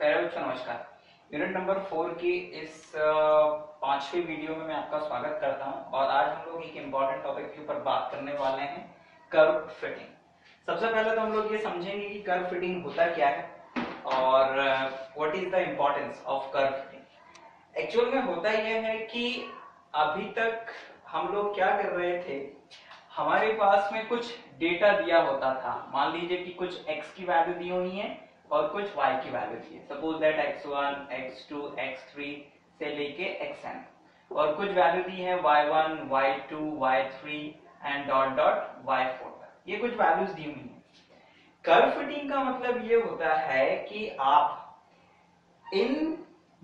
प्यारे बच्चों नमस्कार। यूनिट नंबर 4 की इस पांचवी वीडियो में मैं आपका स्वागत करता हूं और आज हम लोग एक इम्पॉर्टेंट टॉपिक के ऊपर बात करने वाले हैं, कर्व फिटिंग। सबसे पहले तो हम लोग ये समझेंगे कि कर्व फिटिंग होता क्या है और what is the importance of curve fitting. Actual में होता यह है कि अभी तक हम लोग क्या कर रहे थे, हमारे पास में कुछ डेटा दिया होता था। मान लीजिए कि कुछ x की वैल्यू दी हुई है और कुछ y की वैल्यू दी है। Suppose that x1, x2, x3 से लेके xn और कुछ वैल्यू दी है y1, y2, y3 and dot dot y4 तक। ये कुछ वैल्यूज दी हुई है। कर्व फिटिंग का मतलब ये होता है कि आप इन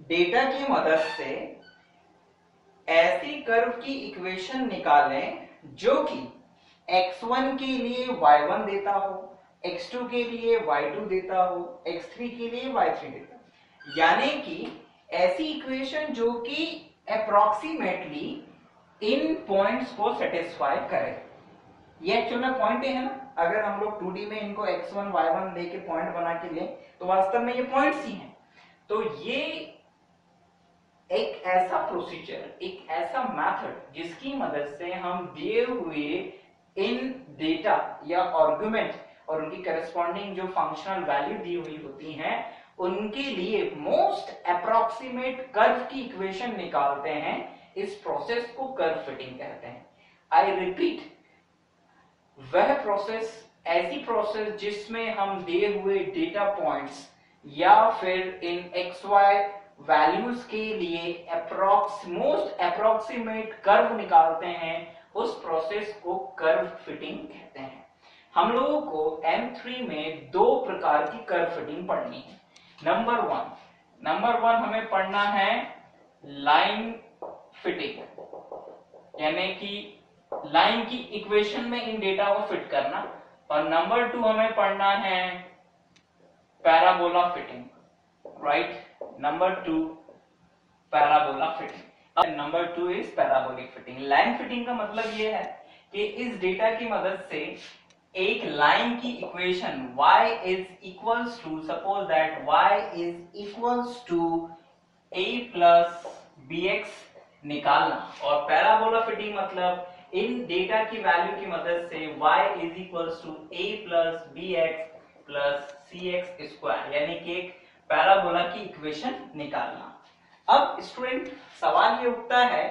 डेटा की मदद से ऐसी कर्व की इक्वेशन निकालें जो कि x1 के लिए y1 देता हो, x2 के लिए y2 देता हो, x3 के लिए y3 देता हो। यानी कि ऐसी इक्वेशन जो कि अप्रोक्सीमेटली इन पॉइंट्स को सेटिस्फाई करे। ये एक्चुअल में पॉइंट है ना। अगर हम लोग 2D में इनको x1 y1 लेके पॉइंट बना के लें तो वास्तव में ये पॉइंट्स ही हैं। तो ये एक ऐसा प्रोसीजर, एक ऐसा मेथड जिसकी मदद से हम दिए हुए इन डेटा या आर्गुमेंट और उनकी करस्पॉन्डिंग जो फंक्शनल वैल्यू दी हुई होती हैं उनके लिए मोस्ट अप्रोक्सीमेट कर्व की इक्वेशन निकालते हैं। इस प्रोसेस को कर्व फिटिंग कहते हैं। आई रिपीट, वह प्रोसेस, ऐसी प्रोसेस जिसमें हम दिए हुए डेटा पॉइंट्स या फिर इन XY वैल्यूज के लिए मोस्ट अप्रोक्सीमेट कर्व निकालते हैं, उस प्रोसेस को कर्व फिटिंग कहते हैं। हम लोगों को M3 में दो प्रकार की कर्व फिटिंग पढ़नी है। नंबर वन हमें पढ़ना है लाइन फिटिंग, यानी कि लाइन की इक्वेशन में इन डेटा को फिट करना। और नंबर 2 हमें पढ़ना है parabola fitting, right. Number 2 parabola fitting. Number 2 is parabolic fitting. Line fitting का मतलब यह है कि इस डेटा की मदद से एक लाइन की equation y is equals to, suppose that y is equals to a plus bx निकालना। और पैराबोला फिटिंग मतलब इन डेटा की वैल्यू की मदद से y is equals to a plus bx plus cx square, यानी कि एक पैराबोला की इक्वेशन निकालना। अब स्टूडेंट सवाल ये उठता है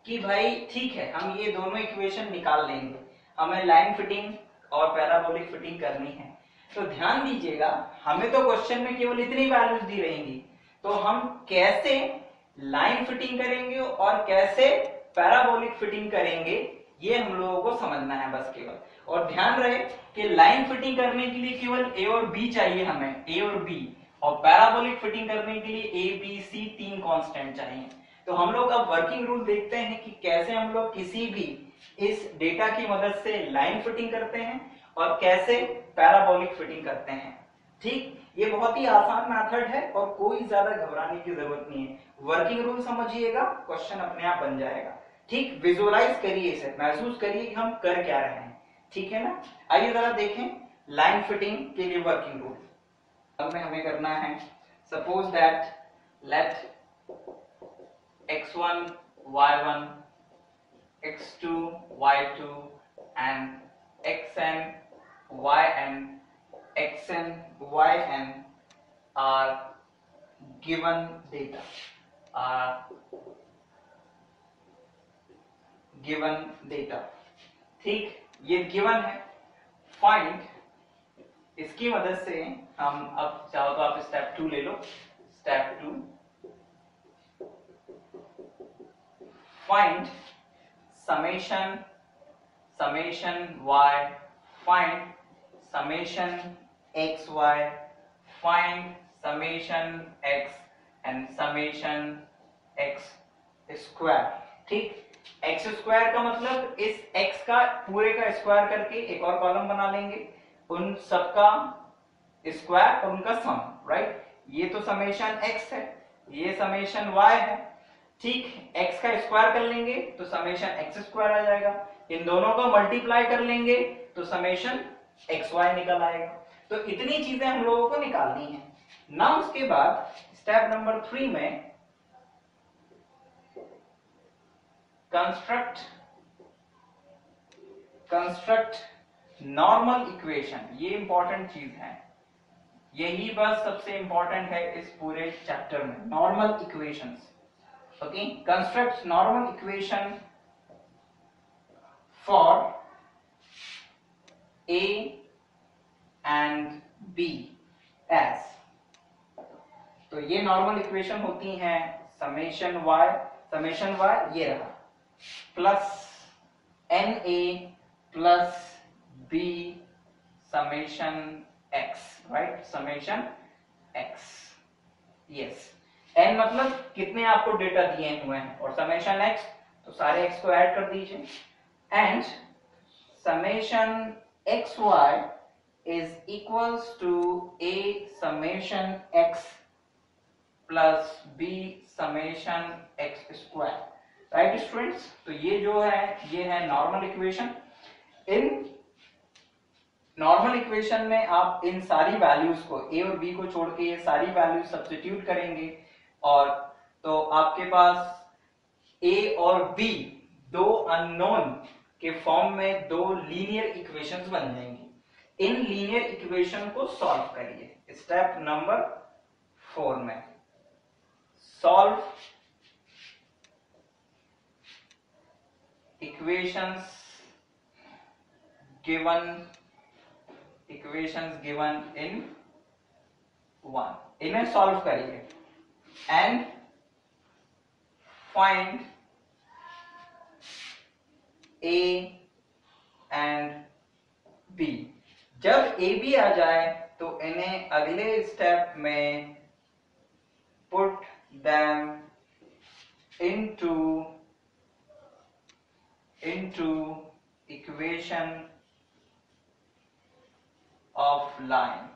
कि भाई ठीक है, हम ये दोनों इक्वेशन निकाल लेंगे, हमें लाइन फिटिंग और पैराबोलिक फिटिंग करनी है। तो ध्यान दीजिएगा, हमें तो क्वेश्चन में केवल इतनी वैल्यूज दी रहेंगी, तो हम कैसे लाइन फिटिंग करेंगे और कैसे पैराबोलिक फिटिंग करेंगे ये हम लोगों को समझना है बस केवल। और ध्यान रहे कि लाइन फिटिंग करने के लिए केवल a और b चाहिए, हमें a और b, और पैराबोलिक फिटिंग करने के लिए a b c तीन कांस्टेंट चाहिए। तो हम लोग अब वर्किंग रूल देखते हैं कि कैसे हम लोग किसी भी इस डेटा की मदद से लाइन फिटिंग करते हैं और कैसे पैराबोलिक फिटिंग करते हैं। ठीक, ये बहुत ही आसान मेथड है और कोई ज्यादा घबराने की जरूरत नहीं है। वर्किंग रूल समझिएगा, क्वेश्चन अपने आप बन जाएगा। ठीक, विजुअलाइज करिए इसे, महसूस करिए कि हम कर क्या रहे हैं। ठीक है ना। आइए जरा देखें लाइन फिटिंग के लिए वर्किंग रूल। अब में हमें करना है, suppose that let x1 y1 x2 y2 and xn yn xn yn are given data, ठीक, ये गिवन है। फाइंड, इसकी मदद से हम, अब चाहो तो आप स्टेप 2 ले लो। Step 2, find summation y, find summation xy, find summation x and summation x square। ठीक, x स्क्वायर का मतलब इस x का पूरे का स्क्वायर करके एक और कॉलम बना लेंगे, उन सबका स्क्वायर और उनका सम, राइट। ये तो समेशन x है, ये समेशन y है। ठीक, x का स्क्वायर कर लेंगे तो समेशन x स्क्वायर आ जाएगा, इन दोनों को मल्टीप्लाई कर लेंगे तो समेशन xy निकल आएगा। तो इतनी चीजें हम लोगों को निकालनी है। ना उसके बाद स्टेप नंबर 3 में कंस्ट्रक्ट नॉर्मल इक्वेशन, ये इंपॉर्टेंट चीज है, यही बस सबसे इंपॉर्टेंट है इस पूरे चैप्टर में, normal equations. Okay, construct normal equation for A and B as, तो ये नॉर्मल इक्वेशन होती हैं समेशन y ये रहा plus NA plus B summation x, right, summation x, yes. n मतलब कितने आपको डेटा दिए हुए हैं और समेशन x तो सारे x को ऐड कर दीजिए and summation xy is equals to a summation x plus b summation x square, right students. तो ये जो है ये है normal equation. In normal equation में आप इन सारी वैल्यूज को a और b को छोड़ के ये सारी वैल्यूज सब्स्टिट्यूट करेंगे और तो आपके पास a और b दो अननोन के फॉर्म में दो लीनियर इक्वेशंस बन जाएंगी। इन लीनियर इक्वेशन को सॉल्व करिए। स्टेप नंबर 4 में सॉल्व इक्वेशंस गिवन इन 1, इन्हें सॉल्व करिए and find A and B। जब A B आ जाए तो इन्हें अगले स्टेप में put them into equation of line.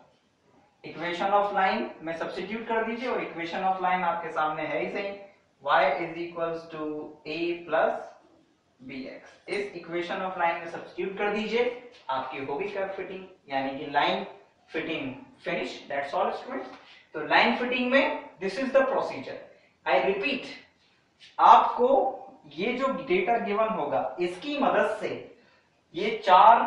Equation of line में सब्स्टिट्यूट कर दीजिए और इक्वेशन ऑफ लाइन आपके सामने है ही सही, y is equals to a plus bx। इस इक्वेशन ऑफ लाइन में सब्स्टिट्यूट कर दीजिए, आपकी होगी कर्व फिटिंग यानी कि line fitting finish. That's all students. तो लाइन फिटिंग में this is the procedure. I repeat, आपको ये जो डेटा गिवन होगा इसकी मदद से ये 4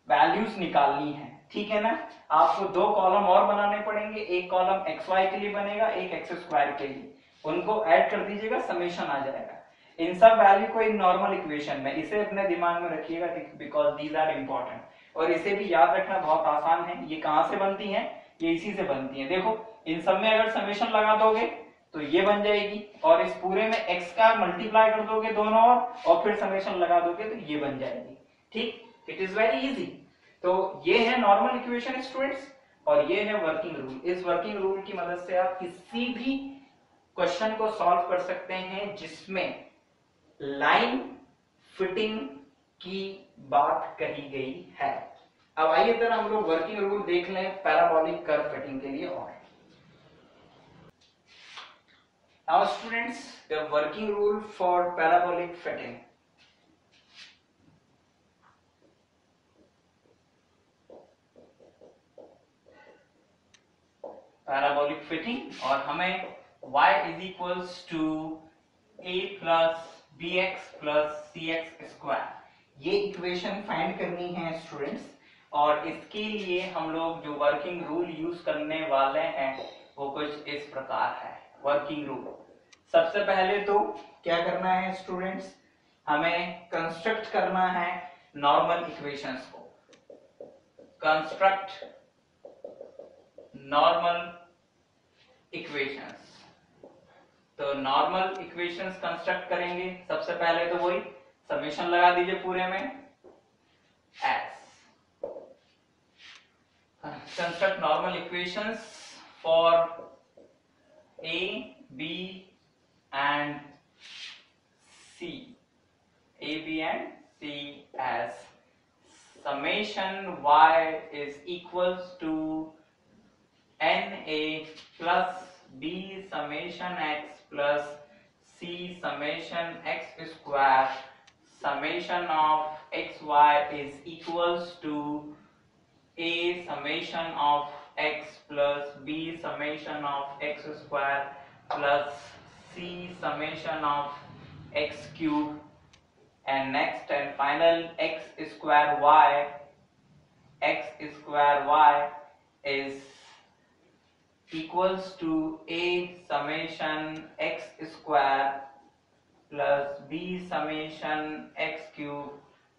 वैल्यूज निकालनी है, ठीक है ना। आपको 2 कॉलम और बनाने पड़ेंगे, एक कॉलम xy के लिए बनेगा, एक x स्क्वायर के लिए, उनको ऐड कर दीजिएगा, समेशन आ जाएगा। इन सब वैल्यू को एक नॉर्मल इक्वेशन में, इसे अपने दिमाग में रखिएगा बिकॉज दीज आर इंपॉर्टेंट और इसे भी याद रखना बहुत आसान है। ये कहां से बनती है, ये इसी से बनती है। देखो इन सब में अगर समेशन लगा दोगे तो ये बन जाएगी और इस पूरे में x का मल्टीप्लाई कर दोगे दोनों और फिर समेशन लगा दोगे तो ये बन जाएगी, ठीक। It is very easy. तो ये है नॉर्मल इक्वेशन स्टूडेंट्स और ये है वर्किंग रूल। इस वर्किंग रूल की मदद से आप किसी भी क्वेश्चन को सॉल्व कर सकते हैं जिसमें लाइन फिटिंग की बात कही गई है। अब आइए जरा हम लोग वर्किंग रूल देख लें पैराबोलिक कर्व फिटिंग के लिए। और now students, the working rule for parabolic fitting. Parabolic fitting और हमें y is equals to a plus bx plus cx square ये इक्वेशन फाइंड करनी है स्टूडेंट्स। और इसके लिए हम लोग जो वर्किंग रूल यूज करने वाले हैं वो कुछ इस प्रकार है। वर्किंग रूल, सबसे पहले तो क्या करना है स्टूडेंट्स, हमें कंस्ट्रक्ट करना है नॉर्मल इक्वेशंस को। कंस्ट्रक्ट नॉर्मल इक्वेशंस, तो नॉर्मल इक्वेशंस कंस्ट्रक्ट करेंगे। सबसे पहले तो वही समेशन लगा दीजिए पूरे में एस। Construct normal equations for A B and C, A B and C as summation y is equals to na plus b summation x plus c summation x square summation of xy is equals to a summation of x plus b summation of x square plus c summation of x cube, and next and final x square y is equals to a summation x square plus b summation x cube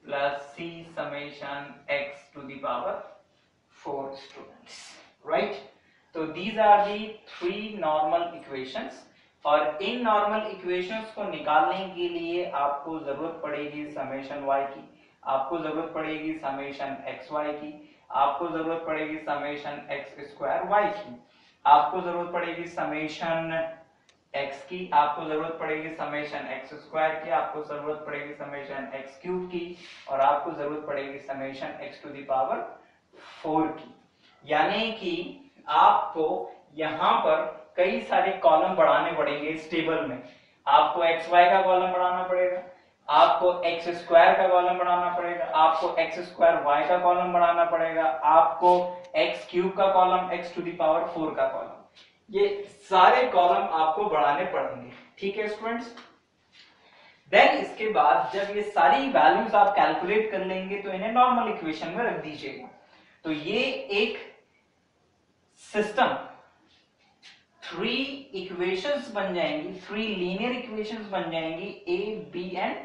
plus c summation x to the power 4 students, right? So these are the three normal equations, और इन normal equations को निकालने के लिए आपको जरूरत पड़ेगी summation y की, आपको जरूरत पड़ेगी समेशन xy की, आपको जरूरत पड़ेगी समेशन x स्क्वायर y की, आपको जरूरत पड़ेगी समेशन x की, आपको जरूरत पड़ेगी समेशन x स्क्वायर की, आपको जरूरत पड़ेगी समेशन x क्यूब की, और आपको जरूरत पड़ेगी summation x to the power 4 की। यानी कि आपको यहाँ पर कई सारे कॉलम बढ़ाने पड़ेंगे इस टेबल में। आपको xy का कॉलम बढ़ाना पड़ेगा, आपको x स्क्वायर का कॉलम बढ़ाना पड़ेगा, आपको x स्क्वायर y का कॉलम बढ़ाना पड़ेगा, आपको x क्यूब का column x to the power 4 का कॉलम, ये सारे कॉलम आपको बढ़ाने पड़ेंगे। ठीक है स्टूडेंट्स। देन इसके बाद जब ये सारी वैल्यूज आप कैलकुलेट कर लेंगे तो इन्हें नॉर्मल इक्वेशन में रख दीजिएगा। तो ये एक सिस्टम 3 इक्वेशंस बन जाएंगी, 3 लीनियर इक्वेशंस बन जाएंगी ए बी एंड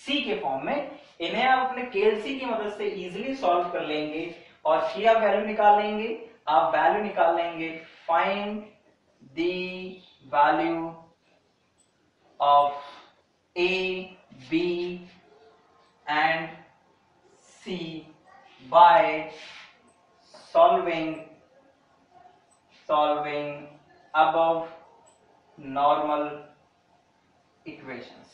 सी के फॉर्म में। इन्हें आप अपने केएलसी की मदद से इजीली सॉल्व कर लेंगे और फिर आप वैल्यू निकाल लेंगे। आप वैल्यू निकाल लेंगे, find the value of A B and C by solving above normal equations।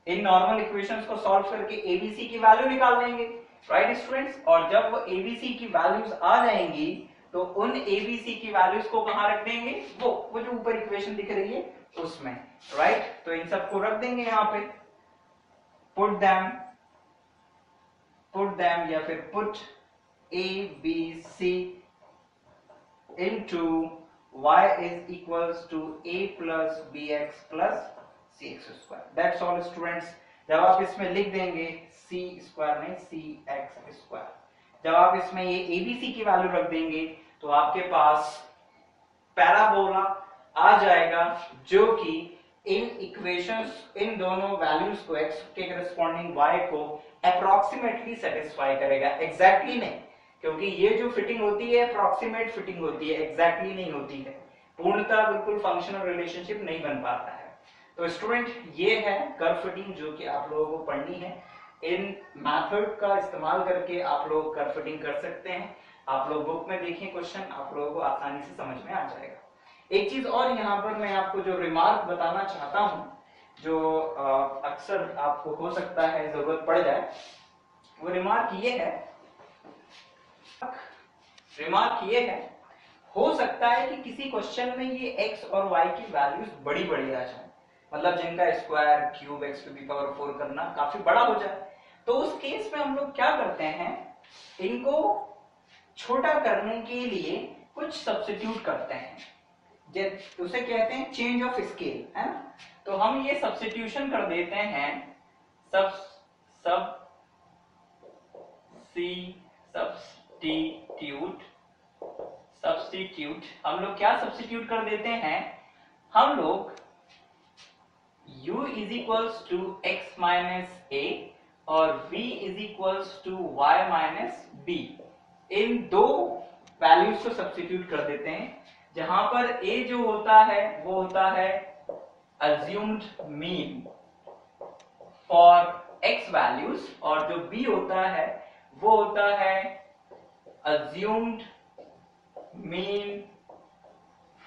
इन नॉर्मल इक्वेशंस को सॉल्व करके एबीसी की वैल्यू निकाल लेंगे, राइट स्टूडेंट्स। और जब वो एबीसी की वैल्यूज आ जाएंगी तो उन एबीसी की वैल्यूज को कहां रख देंगे, वो जो ऊपर इक्वेशन दिख रही है उसमें, राइट। तो इन सबको रख देंगे यहाँ पे, पुट देम या फिर put a b c into y is equals to a plus bx plus cx square। That's all students। जब आप इसमें लिख देंगे c स्क्वायर नहीं cx स्क्वायर, जब आप इसमें ये abc की वैल्यू रख देंगे तो आपके पास पैराबोला आ जाएगा जो कि इन इक्वेशंस, इन दोनों वैल्यूज को x के करस्पॉन्डिंग y को अप्रोक्सीमेटली सेटिस्फाई करेगा। एग्जैक्टली नहीं, क्योंकि ये जो फिटिंग होती है अप्रोक्सीमेट फिटिंग होती है, एग्जैक्टली नहीं होती है, पूर्णतः बिल्कुल फंक्शनल रिलेशनशिप नहीं बन पाता है। तो स्टूडेंट ये है कर्व फिटिंग जो कि आप लोगों को पढ़नी है। इन मेथड का इस्तेमाल करके आप लोग कर्व फिटिंग कर सकते हैं। आप लोग बुक में देखें क्वेश्चन, आप लोगों को आसानी से समझ में आ जाएगा। एक चीज और यहाँ पर मैं आपको जो रिमार्क बताना चाहता हूँ, जो अक्सर आपको हो सकता है जरूरत पड़ जाए, वो रिमार्क ये है, हो सकता है कि किसी क्वेश्चन में ये x और y की वैल्यूज बड़ी आ जाए, मतलब जिनका square cube x to the power 4 करना काफी बड़ा हो जाए। तो उस केस में हम लोग क्या करते हैं, इनको छोटा करने के लिए कुछ सब्स्टिट्यूट करते हैं, उसे कहते हैं चेंज ऑफ स्केल, है ना। तो हम ये सब्स्टिट्यूशन कर देते हैं, सब्स्टिट्यूट हम लोग क्या सब्स्टिट्यूट कर देते हैं, हम लोग u is equals to x minus a और v is equals to y minus b, इन दो वैल्यूज को सब्स्टिट्यूट कर देते हैं। जहां पर a जो होता है वो होता है assumed mean for x values, और जो b होता है वो होता है assumed mean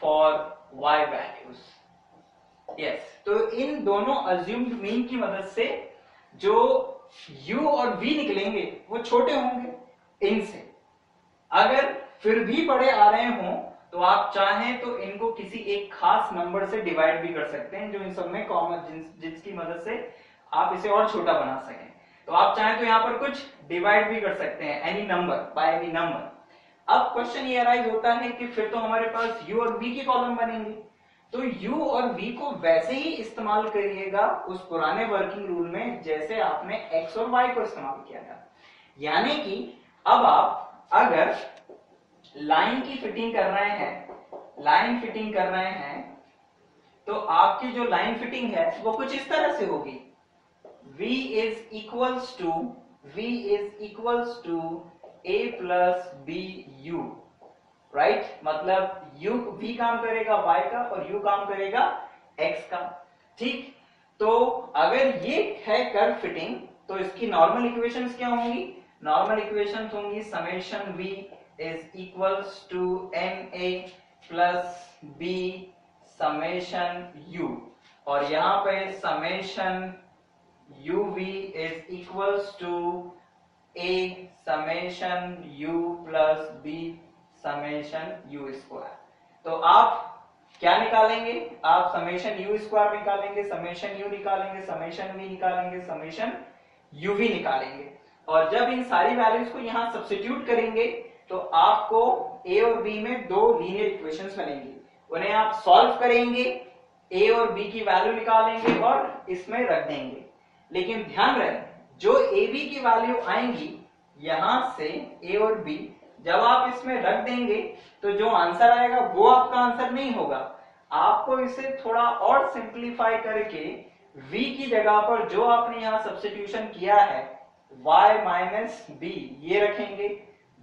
for y values. Yes, तो इन दोनों assumed mean की मदद से जो u और v निकलेंगे वो छोटे होंगे इनसे। अगर फिर भी बड़े आ रहे हों तो आप चाहें तो इनको किसी एक खास नंबर से डिवाइड भी कर सकते हैं जो इन सब में कॉमन, जिसकी मदद से आप इसे और छोटा बना सकें। तो आप चाहें तो यहाँ पर कुछ डिवाइड भी कर सकते हैं, any number by any number. अब क्वेश्चन ये अराइज होता है कि फिर तो हमारे पास u और v के कॉलम बनेंगे, तो u और v को वैसे ही इस्तेमाल करिएगा उस पुराने वर्किंग रूल में जैसे आपने x और y को इस्तेमाल किया था। यानी कि अब आप अगर लाइन की फिटिंग कर रहे हैं, तो आपकी जो लाइन फिटिंग है वो कुछ इस तरह से होगी, v is equals to a plus b u, right? मतलब u v काम करेगा y का और u काम करेगा x का, ठीक? तो अगर ये है कर्व फिटिंग तो इसकी नॉर्मल इक्वेशंस क्या होंगी? नॉर्मल इक्वेशंस होंगी summation v is equals to na plus b summation u, और यहां पे summation uv is equals to a summation u plus b summation u square. तो आप क्या निकालेंगे? आप समेशन u स्क्वायर निकालेंगे, समेशन u निकालेंगे, समेशन v निकालेंगे, समेशन uv निकालेंगे, और जब इन सारी वैल्यूज को यहां सब्स्टिट्यूट करेंगे तो आपको a और b में दो लीनियर इक्वेशंस बनेंगी, उन्हें आप सॉल्व करेंगे, a और b की वैल्यू निकालेंगे और इसमें रख देंगे। लेकिन ध्यान रहे जो a b की वैल्यू आएंगी यहां से a और b जब आप इसमें रख देंगे तो जो आंसर आएगा वो आपका आंसर नहीं होगा, आपको इसे थोड़ा और सिंप्लीफाई करके v की जगह पर जो आपने यहां सब्स्टिट्यूशन किया है y माइनस b ये रखेंगे।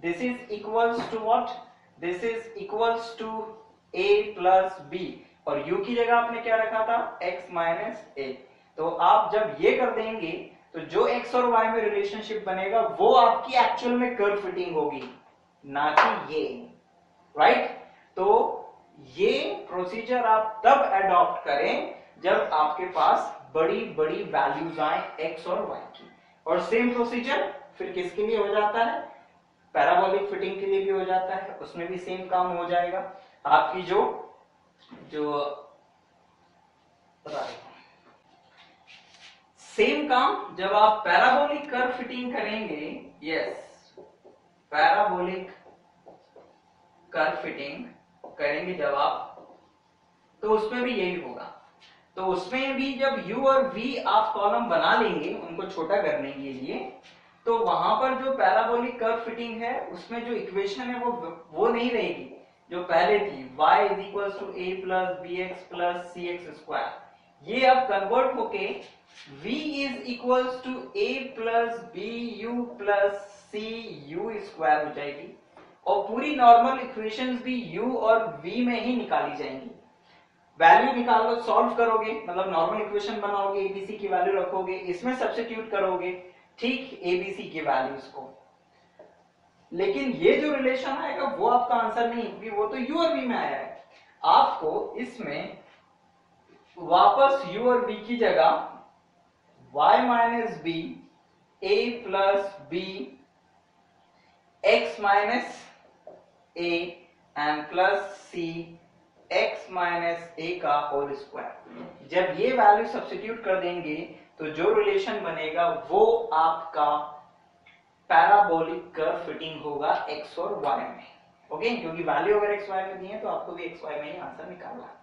This is equals to what? This is equals to a plus b, और u की जगह आपने क्या रखा था? x minus a। तो आप जब ये कर देंगे तो जो x और y में रिलेशनशिप बनेगा वो आपकी एक्चुअल में कर्व फिटिंग होगी, ना कि ये, राइट? तो ये प्रोसीजर आप तब अडॉप्ट करें जब आपके पास बड़ी बड़ी वैल्यूज आए x और y की, और सेम प्रोसीजर फिर किसके लिए हो जाता है? पैराबोलिक फिटिंग के लिए भी हो जाता है, उसमें भी सेम काम हो जाएगा। आपकी जो सेम काम जब आप पैराबोलिक कर्व फिटिंग करेंगे, यस, पैराबोलिक कर्व फिटिंग करेंगे जब आप, तो उसमें भी यही होगा। तो उसमें भी जब u और v आप कॉलम बना लेंगे उनको छोटा करने के लिए, तो वहां पर जो पैराबोलिक कर्व फिटिंग है उसमें जो इक्वेशन है वो नहीं रहेगी जो पहले थी, y is equal to a plus B X plus C X square. ये अब कन्वर्ट होके v is equal to a plus B U plus C U square हो जाएगी, और पूरी नॉर्मल इक्वेशंस भी u और v में ही निकाली जाएंगी। वैल्यू निकालो, सॉल्व करोगे, मतलब नॉर्मल इक्वेशन बनाओगे, एबीसी की वैल्यू रखोगे, इसमें सब्स्टिट्यूट करोगे, ठीक, एबीसी की वैल्यूज को। लेकिन ये जो रिलेशन आएगा वो आपका आंसर नहीं, क्योंकि वो तो u और v में आया है। आपको इसमें वापस u और v की जगह y minus B a plus B x minus a and plus C x minus a का होल स्क्वायर, जब ये वैल्यू सब्स्टिट्यूट कर देंगे तो जो रिलेशन बनेगा वो आपका पैराबोलिक कर्व फिटिंग होगा x और y में, ओके? क्योंकि वैल्यू अगर x y में दी है तो आपको भी x y में ही आंसर निकालना है।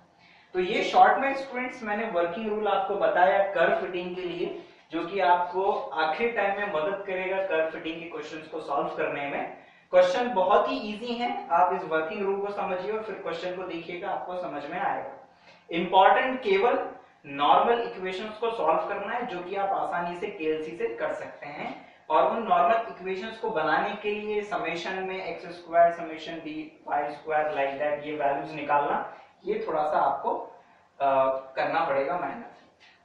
तो ये शॉर्ट में स्टूडेंट्स मैंने वर्किंग रूल आपको बताया कर्व फिटिंग के लिए, जो कि आपको आखिरी टाइम में मदद करेगा कर्व फिटिंग के क्वेश्चंस को सॉल्व करने में। क्वेश्चन बहुत ही इजी है, आप इस वर्किंग रूल को समझिए और फिर क्वेश्चन को देखिएगा, आपको समझ में आएगा। इंपॉर्टेंट केवल नॉर्मल इक्वेशंस को सॉल्व करना है, जो कि आप आसानी से केएलसी से कर सकते हैं, और उन नॉर्मल इक्वेशंस को बनाने के लिए समेशन में X square summation B Y square like that ये वैल्यूज निकालना, ये थोड़ा सा आपको करना पड़ेगा मेहनत।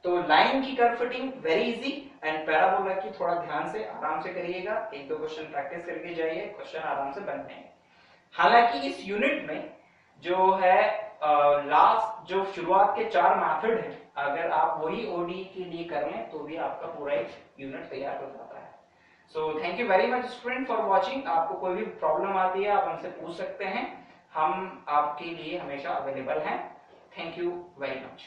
तो लाइन की curve fitting very easy, and parabola की थोड़ा ध्यान से आराम से करिएगा, एक दो क्वेश्चन प्रैक्टिस करके जाइए, क्वेश्चन आराम से बन जाएंगे। हालांकि इस यूनिट में जो है लास्ट जो शुरुआत के 4 मेथड हैं, अगर आप वही ओडी के लिए कर लें तो भी आपका पूरा एक यूनिट तैयार हो जाता है। So thank you very much student for watching. आपको कोई भी प्रॉब्लम आती है आप हमसे पूछ सकते हैं, हम आपके लिए हमेशा अवेलेबल हैं। Thank you very much.